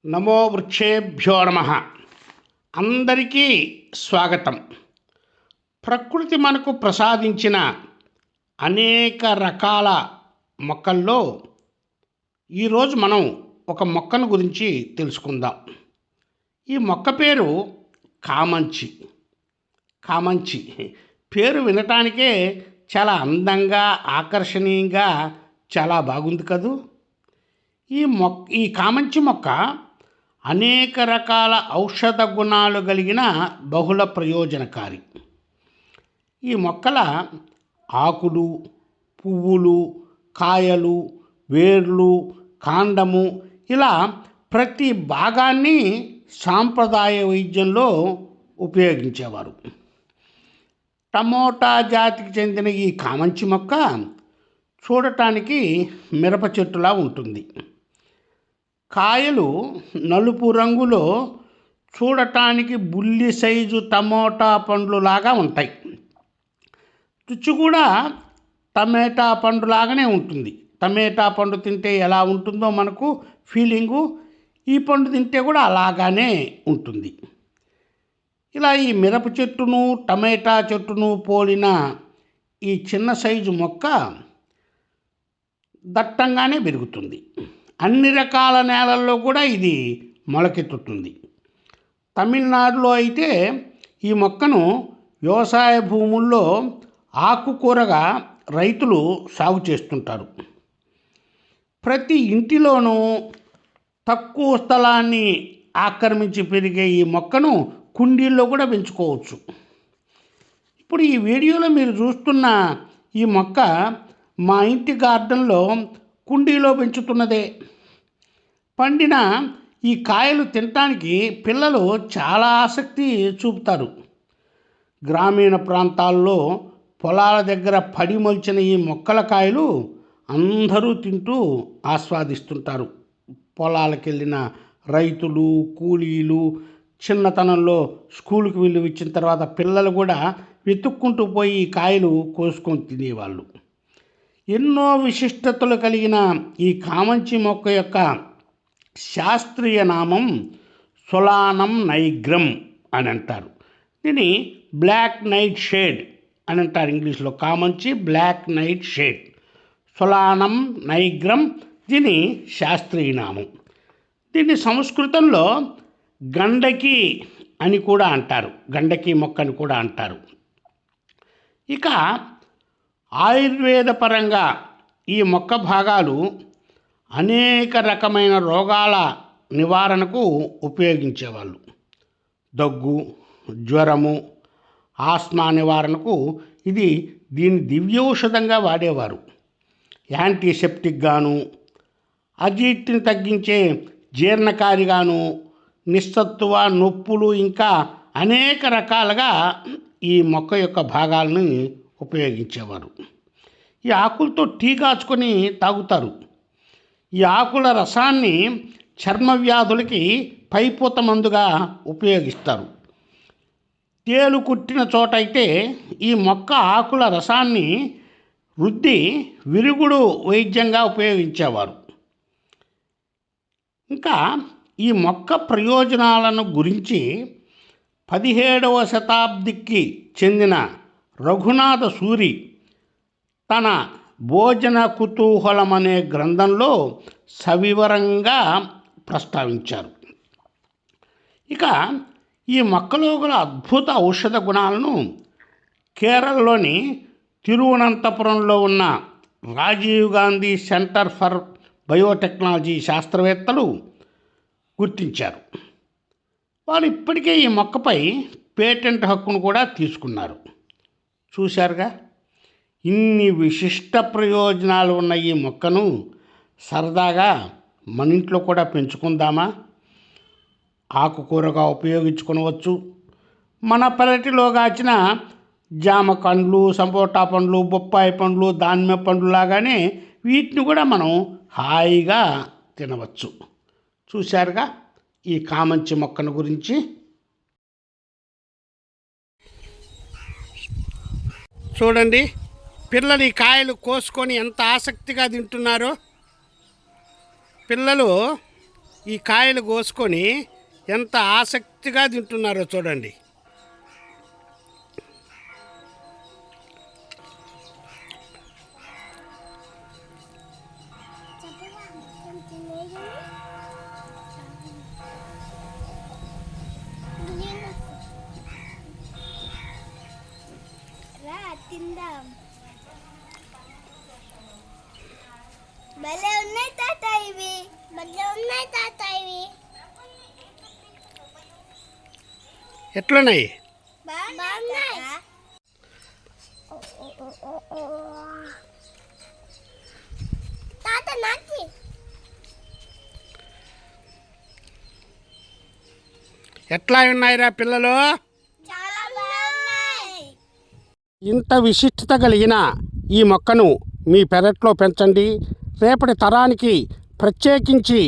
నమో వృక్షేభ్యో నమః. అందరికీ స్వాగతం. ప్రకృతి మనకు ప్రసాదించిన అనేక రకాల మొక్కల్లో ఈరోజు మనం ఒక మొక్కను గురించి తెలుసుకుందాం. ఈ మొక్క పేరు కామంచి. కామంచి పేరు వినటానికే చాలా అందంగా, ఆకర్షణీయంగా, చాలా బాగుంది కదూ. ఈ కామంచి మొక్క అనేక రకాల ఔషధ గుణాలు కలిగిన బహుళ ప్రయోజనకారి. ఈ మొక్కల ఆకులు, పువ్వులు, కాయలు, వేర్లు, కాండము ఇలా ప్రతి భాగాన్ని సాంప్రదాయ వైద్యంలో ఉపయోగించేవారు. టమోటా జాతికి చెందిన ఈ కామంచి మొక్క చూడటానికి మిరప చెట్టులా ఉంటుంది. కాయలు నలుపు రంగులో చూడటానికి బుల్లి సైజు టమోటా పండ్లులాగా ఉంటాయి. రుచి కూడా టమేటా పండులాగానే ఉంటుంది. టమేటా పండు తింటే ఎలా ఉంటుందో మనకు ఫీలింగు, ఈ పండు తింటే కూడా అలాగానే ఉంటుంది. ఇలా ఈ మిరప చెట్టును, టమేటా చెట్టును పోలిన ఈ చిన్న సైజు మొక్క దట్టంగానే పెరుగుతుంది. అన్ని రకాల నేలల్లో కూడా ఇది మొలకెత్తుతుంది. తమిళనాడులో అయితే ఈ మొక్కను వ్యవసాయ భూముల్లో ఆకుకూరగా రైతులు సాగు చేస్తుంటారు. ప్రతి ఇంటిలోనూ తక్కువ స్థలాన్ని ఆక్రమించి పెరిగే ఈ మొక్కను కుండీల్లో కూడా పెంచుకోవచ్చు. ఇప్పుడు ఈ వీడియోలో మీరు చూస్తున్న ఈ మొక్క మా ఇంటి గార్డెన్లో కుండీలో పెంచుతున్నదే. పండిన ఈ కాయలు తినటానికి పిల్లలు చాలా ఆసక్తి చూపుతారు. గ్రామీణ ప్రాంతాల్లో పొలాల దగ్గర పడి మొలిచిన ఈ మొక్కల కాయలు అందరూ తింటూ ఆస్వాదిస్తుంటారు. పొలాలకు వెళ్ళిన రైతులు, కూలీలు, చిన్నతనంలో స్కూల్కి వెళ్ళి వచ్చిన తర్వాత పిల్లలు కూడా వెతుక్కుంటూ పోయి ఈ కాయలు కోసుకొని తినేవాళ్ళు. ఎన్నో విశిష్టతలు కలిగిన ఈ కామంచి మొక్క యొక్క శాస్త్రీయ నామం సొలానం నైగ్రమ్ అని అంటారు. దీన్ని బ్లాక్ నైట్ షేడ్ అని అంటారు ఇంగ్లీష్లో. కామంచి black nightshade, Solanum nigrum దీని శాస్త్రీయ నామం. దీన్ని సంస్కృతంలో గండకి అని కూడా అంటారు. గండకి మొక్క అని కూడా అంటారు. ఇక ఆయుర్వేద పరంగా ఈ మొక్క భాగాలు అనేక రకమైన రోగాల నివారణకు ఉపయోగించేవాళ్ళు. దగ్గు, జ్వరము, ఆస్మా నివారణకు దీన్ని దివ్యౌషధంగా వాడేవారు. యాంటీసెప్టిక్గాను, అజీర్తిని తగ్గించే జీర్ణకారిగాను, నిస్సత్తువ, నొప్పులు ఇంకా అనేక రకాలుగా ఈ మొక్క యొక్క భాగాలను ఉపయోగించేవారు. ఈ ఆకులతో టీ కాచుకొని తాగుతారు. ఈ ఆకుల రసాన్ని చర్మ వ్యాధులకి పైపూత మందుగా ఉపయోగిస్తారు. తేలు కుట్టిన చోట అయితే ఈ మొక్క ఆకుల రసాన్ని రుద్ది విరుగుడు వైద్యంగా ఉపయోగించేవారు. ఇంకా ఈ మొక్క ప్రయోజనాలను గురించి 17వ శతాబ్దికి చెందిన రఘునాథ సూరి తన భోజన కుతూహలం అనే గ్రంథంలో సవివరంగా ప్రస్తావించారు. ఇక ఈ మొక్కలో గల అద్భుత ఔషధ గుణాలను కేరళలోని తిరువనంతపురంలో ఉన్న Rajiv Gandhi centre for biotechnology శాస్త్రవేత్తలు గుర్తించారు. వారు ఇప్పటికే ఈ మొక్కపై పేటెంట్ హక్కును కూడా తీసుకున్నారు. చూశారుగా, ఇన్ని విశిష్ట ప్రయోజనాలు ఉన్న ఈ మొక్కను సరదాగా మన ఇంట్లో కూడా పెంచుకుందామా? ఆకుకూరగా ఉపయోగించుకోవచ్చు. మన పెరటిలో కాచిన జామ పండ్లు, సపోటా పండ్లు, బొప్పాయి పండ్లు, దానిమ్మ పండ్లు లాగానే వీటిని కూడా మనం హాయిగా తినవచ్చు. చూశారుగా ఈ కామంచి మొక్కను గురించి. చూడండి, పిల్లలు ఈ కాయలు కోసుకొని ఎంత ఆసక్తిగా తింటున్నారో. పిల్లలు ఈ కాయలు కోసుకొని ఎంత ఆసక్తిగా తింటున్నారో చూడండి. తిందాం. భలే ఉన్నాయి తాత ఇవి. భలే ఉన్నాయి తాత ఇవి. ఎట్లున్నాయి? బాగున్నాయి. తాత నాకి ఎట్లా ఉన్నాయిరా పిల్లలు? చాలా బాగున్నాయి. ఇంత విశిష్టత కలిగిన ఈ మొక్కను మీ పెరట్లో పెంచండి. రేపటి తరానికి ప్రత్యేకించి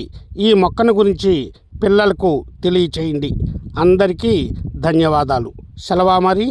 ఈ మొక్కను గురించి పిల్లలకు తెలియచేయండి. అందరికీ ధన్యవాదాలు. సెలవా మరి.